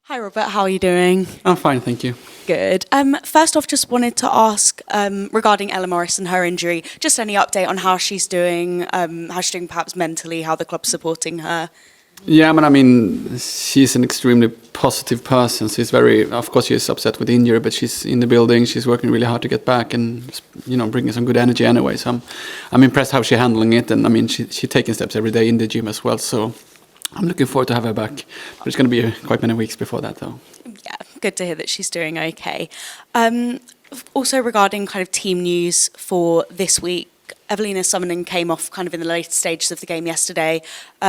Hi Robert, how are you doing? I'm fine, thank you. Good. First off, just wanted to ask regarding Ella Morris and her injury, just any update on how she's doing perhaps mentally, how the club's supporting her? Yeah, I mean, she's an extremely positive person. She's of course, she's upset with the injury, but she's in the building. She's working really hard to get back, and bringing some good energy anyway. So I'm impressed how she's handling it, and I mean, she's taking steps every day in the gym as well. So I'm looking forward to have her back. But it's going to be quite many weeks before that, though. Yeah, good to hear that she's doing okay. Also, regarding kind of team news for this week. Evelina Summonen came off kind of in the later stages of the game yesterday.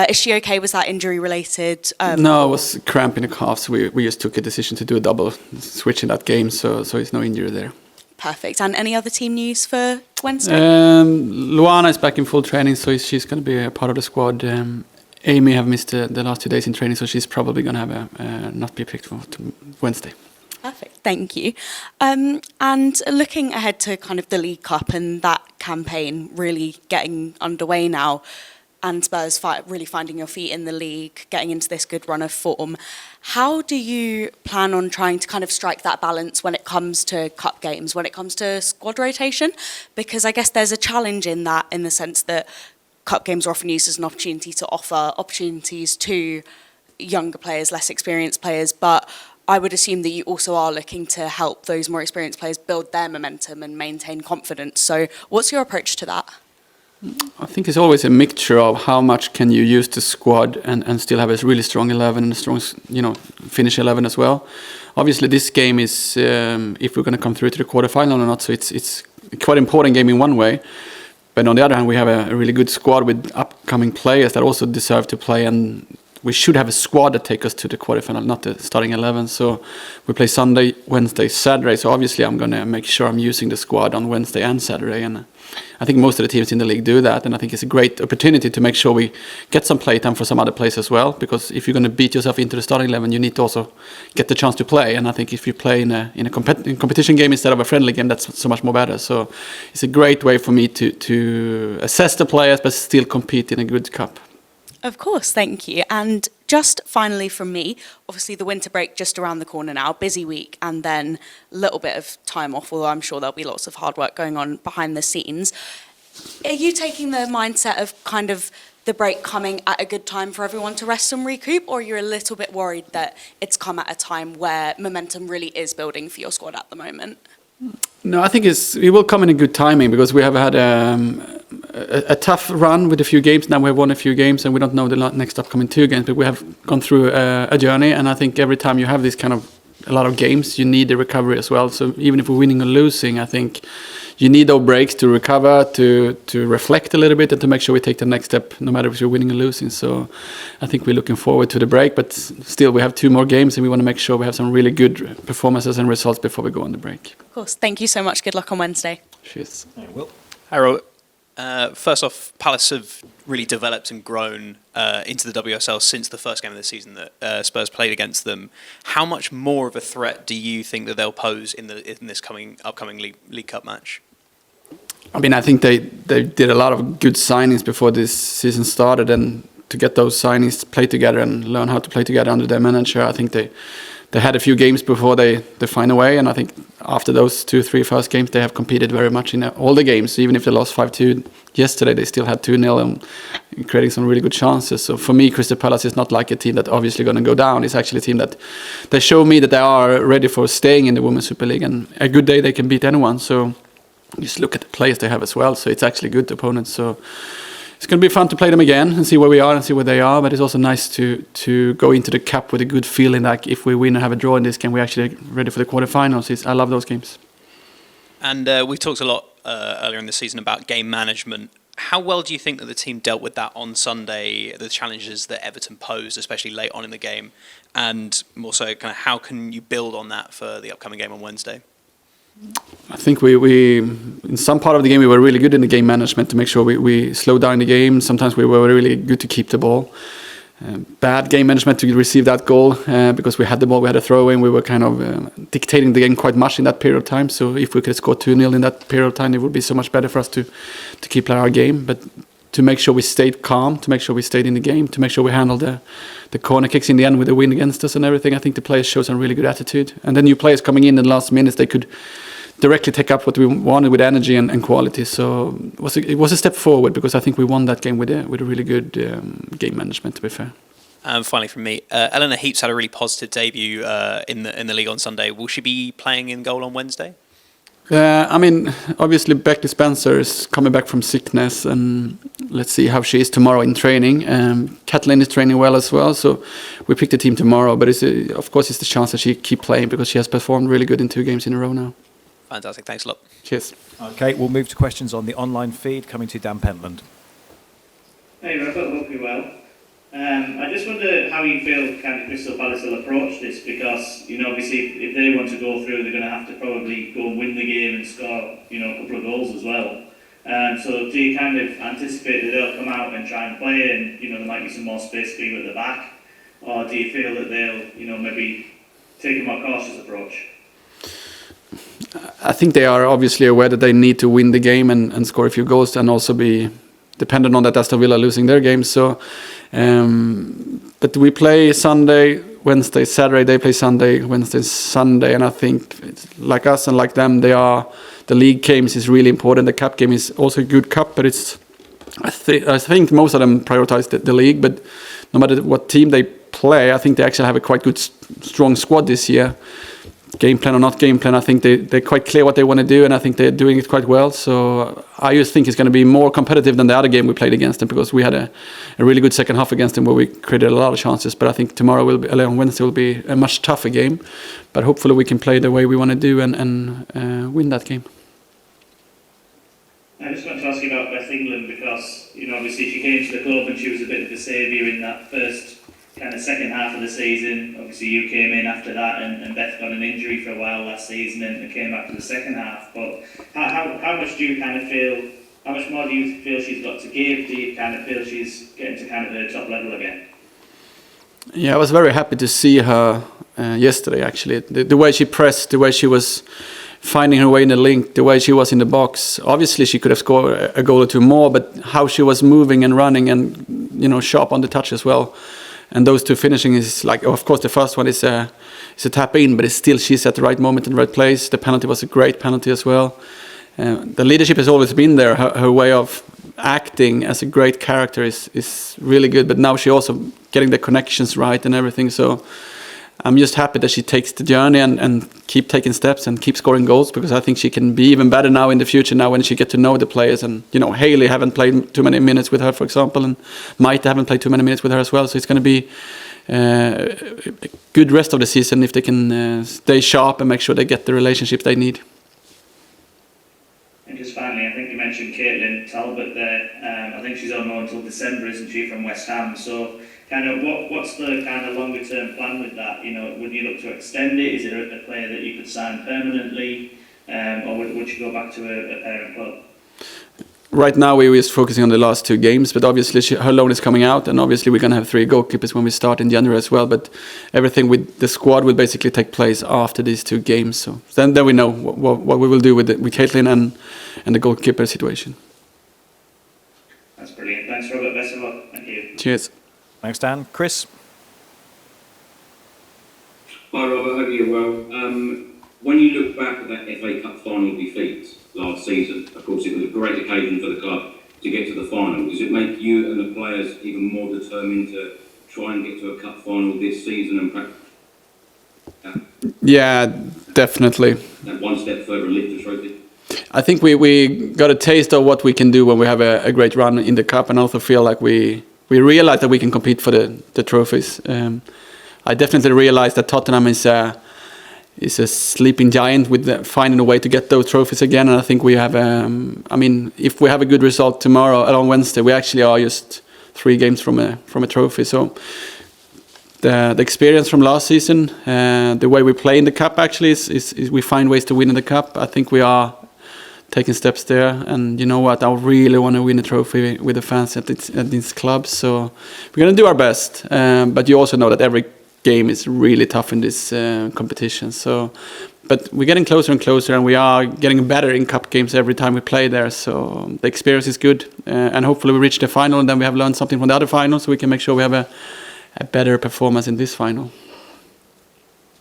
Is she okay? Was that injury related? No, it was cramp in the calf. So we just took a decision to do a double switch in that game. So it's no injury there. Perfect. And any other team news for Wednesday? Luana is back in full training, so she's going to be a part of the squad. Amy have missed the last 2 days in training, so she's probably going to have not be picked for Wednesday. Perfect, thank you. And looking ahead to kind of the League Cup and that campaign really getting underway now, and Spurs really finding your feet in the league, getting into this good run of form, how do you plan on trying to kind of strike that balance when it comes to cup games, when it comes to squad rotation? Because I guess there's a challenge in that, in the sense that cup games are often used as an opportunity to offer opportunities to younger players, less experienced players, but I would assume that you also are looking to help those more experienced players build their momentum and maintain confidence. So what's your approach to that? I think it's always a mixture of how much can you use the squad and still have a really strong 11 and a strong, finish 11 as well. Obviously, this game is, if we're going to come through to the quarterfinal or not, so it's quite an important game in one way. But on the other hand, we have a really good squad with upcoming players that also deserve to play, and we should have a squad that take us to the quarterfinal, not the starting 11. So we play Sunday, Wednesday, Saturday. So obviously I'm going to make sure I'm using the squad on Wednesday and Saturday. And I think most of the teams in the league do that. And I think it's a great opportunity to make sure we get some play time for some other players as well. Because if you're going to beat yourself into the starting 11, you need to also get the chance to play. And I think if you play in a competition game instead of a friendly game, that's so much more better. So it's a great way for me to assess the players, but still compete in a good cup. Of course, thank you. And just finally from me, obviously the winter break just around the corner now, busy week, and then a little bit of time off, although I'm sure there'll be lots of hard work going on behind the scenes. Are you taking the mindset of kind of the break coming at a good time for everyone to rest and recoup, or you're a little bit worried that it's come at a time where momentum really is building for your squad at the moment? No, I think it will come in a good timing, because we have had a tough run with a few games. Now we have won a few games, and we don't know the next upcoming 2 games, but we have gone through a journey. And I think every time you have this kind of a lot of games, you need the recovery as well. So even if we're winning or losing, I think you need those breaks to recover, to reflect a little bit, and to make sure we take the next step, no matter if you're winning or losing. So I think we're looking forward to the break, but still we have 2 more games, and we want to make sure we have some really good performances and results before we go on the break. Of course. Thank you so much. Good luck on Wednesday. Cheers. Hi, Robert. First off, Palace have really developed and grown into the WSL since the first game of the season that Spurs played against them. How much more of a threat do you think that they'll pose in this upcoming League Cup match? I mean, I think they did a lot of good signings before this season started, and to get those signings to play together and learn how to play together under their manager, I think they had a few games before they find a way, and I think after those 2-3 first games, they have competed very much in all the games. Even if they lost 5-2 yesterday, they still had 2-0 and creating some really good chances. So for me, Crystal Palace is not like a team that's obviously going to go down. It's actually a team that they show me that they are ready for staying in the Women's Super League, and a good day they can beat anyone. So just look at the players they have as well. So it's actually good opponents. So it's going to be fun to play them again and see where we are and see where they are. But it's also nice to go into the cup with a good feeling, like if we win and have a draw in this game, we're actually ready for the quarterfinals. I love those games. And we talked a lot earlier in the season about game management. How well do you think that the team dealt with that on Sunday, the challenges that Everton posed, especially late on in the game? And more so, kind of how can you build on that for the upcoming game on Wednesday? I think we in some part of the game we were really good in the game management to make sure we slowed down the game. Sometimes we were really good to keep the ball. Bad game management to receive that goal because we had the ball, we had a throw in, we were kind of dictating the game quite much in that period of time. So if we could score 2-0 in that period of time, it would be so much better for us to keep playing our game. But to make sure we stayed calm, to make sure we stayed in the game, to make sure we handled the corner kicks in the end with the win against us and everything. I think the players showed some really good attitude. And the new players coming in the last minutes, they could directly take up what we wanted with energy and quality. So it was a step forward, because I think we won that game with a really good game management, to be fair. Finally from me, Eleanor Heaps had a really positive debut in the league on Sunday. Will she be playing in goal on Wednesday? I mean, obviously Beckley Spencer is coming back from sickness, and let's see how she is tomorrow in training. Kathleen is training well as well, so we pick the team tomorrow. But of course, it's the chance that she keep playing, because she has performed really good in 2 games in a row now. Fantastic, thanks a lot. Cheers. Okay, we'll move to questions on the online feed, coming to Dan Pentland. Hey Robert, hope you're well. I just wonder how you feel kind of Crystal Palace will approach this, because, you know, obviously if they want to go through, they're going to have to probably go and win the game and score, you know, a couple of goals as well. So do you kind of anticipate that they'll come out and try and play, and, you know, there might be some more space for you at the back? Or do you feel that they'll, you know, maybe take a more cautious approach? I think they are obviously aware that they need to win the game and score a few goals, and also be dependent on that Aston Villa losing their games. So, but we play Sunday, Wednesday, Saturday. They play Sunday, Wednesday, Sunday, and I think it's like us and like them, the league games is really important. The cup game is also a good cup, but I think most of them prioritize the league. But no matter what team they play, I think they actually have a quite good, strong squad this year. Game plan or not game plan, I think they're quite clear what they want to do, and I think they're doing it quite well. So I just think it's going to be more competitive than the other game we played against them, because we had a really good second half against them where we created a lot of chances. But I think tomorrow on Wednesday will be a much tougher game. But hopefully we can play the way we want to do and win that game. I just want to ask you about Beth England, because, you know, obviously she came to the club and she was a bit of a saviour in that first kind of second half of the season. Obviously you came in after that, and Beth got an injury for a while last season and came back for the second half. But how much do you kind of feel, how much more do you feel she's got to give? Do you kind of feel she's getting to kind of her top level again? Yeah, I was very happy to see her yesterday, actually. The way she pressed, the way she was finding her way in the link, the way she was in the box. Obviously she could have scored a goal or two more, but how she was moving and running and, you know, sharp on the touch as well. And those two finishing is like, of course, the first one is a tap in, but it's still she's at the right moment in the right place. The penalty was a great penalty as well. The leadership has always been there. Her way of acting as a great character is really good. But now she also getting the connections right and everything. So I'm just happy that she takes the journey and keep taking steps and keep scoring goals, because I think she can be even better now in the future, now when she get to know the players. And, you know, Haley haven't played too many minutes with her, for example, and Maite haven't played too many minutes with her as well. So it's going to be a good rest of the season if they can stay sharp and make sure they get the relationship they need. And just finally, I think you mentioned Caitlin Talbot there. I think she's on loan until December, isn't she, from West Ham? So kind of what's the kind of longer term plan with that? You know, would you look to extend it? Is it a player that you could sign permanently, or would you go back to a parent club? Right now we're just focusing on the last 2 games, but obviously her loan is coming out, and obviously we're going to have 3 goalkeepers when we start in January as well. But everything with the squad will basically take place after these 2 games. So then we know what we will do with Caitlin and the goalkeeper situation. That's brilliant. Thanks, Robert. Best of luck. Thank you. Cheers. Thanks, Dan. Chris? Hi Robert, hope you're well. When you look back at that FA Cup final defeat last season, of course it was a great occasion for the club to get to the final. Does it make you and the players even more determined to try and get to a cup final this season and perhaps Yeah, definitely. that one step further and lift the trophy? I think we got a taste of what we can do when we have a great run in the cup, and also feel like we realize that we can compete for the trophies. I definitely realize that Tottenham is a sleeping giant with finding a way to get those trophies again. And I think we have, I mean, if we have a good result tomorrow on Wednesday, we actually are just 3 games from a trophy. So the experience from last season, the way we play in the cup actually is we find ways to win in the cup. I think we are taking steps there, and you know what, I really want to win a trophy with the fans at these clubs. So we're going to do our best, but you also know that every game is really tough in this competition. So but we're getting closer and closer, and we are getting better in cup games every time we play there. So the experience is good, and hopefully we reach the final, and then we have learned something from the other finals, so we can make sure we have a better performance in this final.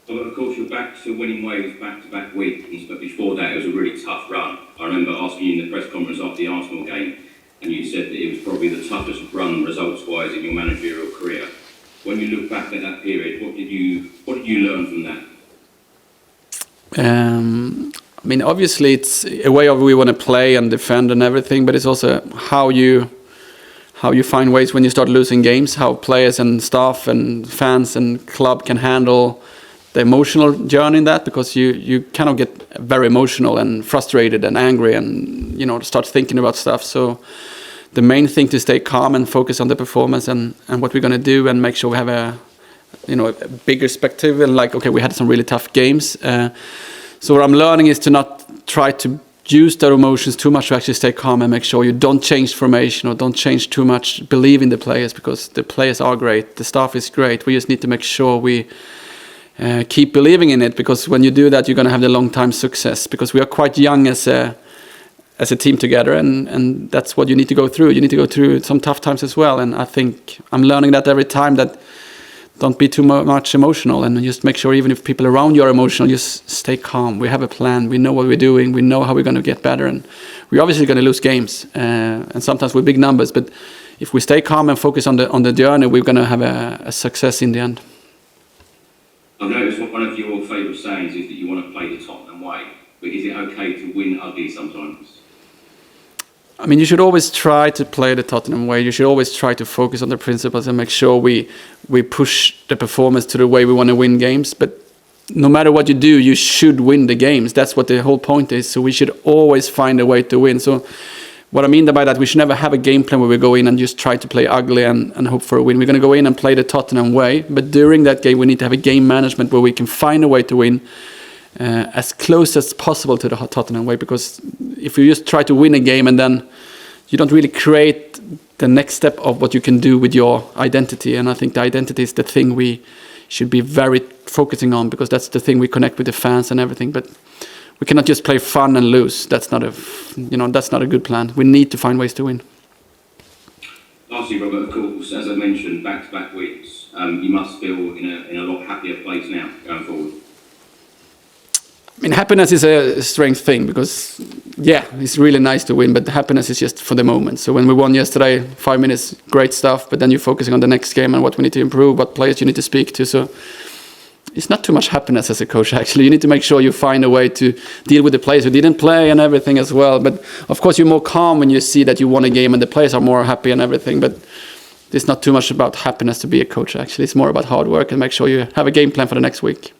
Well, of course, you're back to winning ways back-to-back weeks, but before that, it was a really tough run. I remember asking you in the press conference after the Arsenal game, and you said that it was probably the toughest run results-wise in your managerial career. When you look back at that period, what did you learn from that? I mean, obviously, it's a way of we want to play and defend and everything, but it's also how you find ways when you start losing games, how players and staff and fans and club can handle the emotional journey in that, because you kind of get very emotional and frustrated and angry and, you know, start thinking about stuff. So the main thing to stay calm and focus on the performance and what we're going to do, and make sure we have a bigger perspective, and like, okay, we had some really tough games. So what I'm learning is to not try to use their emotions too much, to actually stay calm and make sure you don't change formation or don't change too much. Believe in the players, because the players are great, the staff is great. We just need to make sure we keep believing in it, because when you do that, you're going to have the long-time success, because we are quite young as a team together, and that's what you need to go through. You need to go through some tough times as well, and I think I'm learning that every time, that don't be too much emotional, and just make sure even if people around you are emotional, just stay calm. We have a plan, we know what we're doing, we know how we're going to get better, and we're obviously going to lose games, and sometimes with big numbers, but if we stay calm and focus on the journey, we're going to have a success in the end. I've noticed one of your favourite sayings is that you want to play the Tottenham way, but is it okay to win ugly sometimes? I mean, you should always try to play the Tottenham way. You should always try to focus on the principles and make sure we push the performance to the way we want to win games. But no matter what you do, you should win the games. That's what the whole point is. So we should always find a way to win. So what I mean by that, we should never have a game plan where we go in and just try to play ugly and hope for a win. We're going to go in and play the Tottenham way. But during that game, we need to have a game management where we can find a way to win as close as possible to the Tottenham way. Because if you just try to win a game and then you don't really create the next step of what you can do with your identity. And I think the identity is the thing we should be very focusing on, because that's the thing we connect with the fans and everything. But we cannot just play fun and lose. That's not a good plan. We need to find ways to win. Lastly, Robert, of course, as I mentioned, back-to-back weeks, you must feel in a lot happier place now going forward. I mean, happiness is a strange thing, because, yeah, it's really nice to win, but happiness is just for the moment. So when we won yesterday, 5 minutes, great stuff, but then you're focusing on the next game and what we need to improve, what players you need to speak to. So it's not too much happiness as a coach, actually. You need to make sure you find a way to deal with the players who didn't play and everything as well. But, of course, you're more calm when you see that you won a game and the players are more happy and everything. But it's not too much about happiness to be a coach, actually. It's more about hard work and make sure you have a game plan for the next week.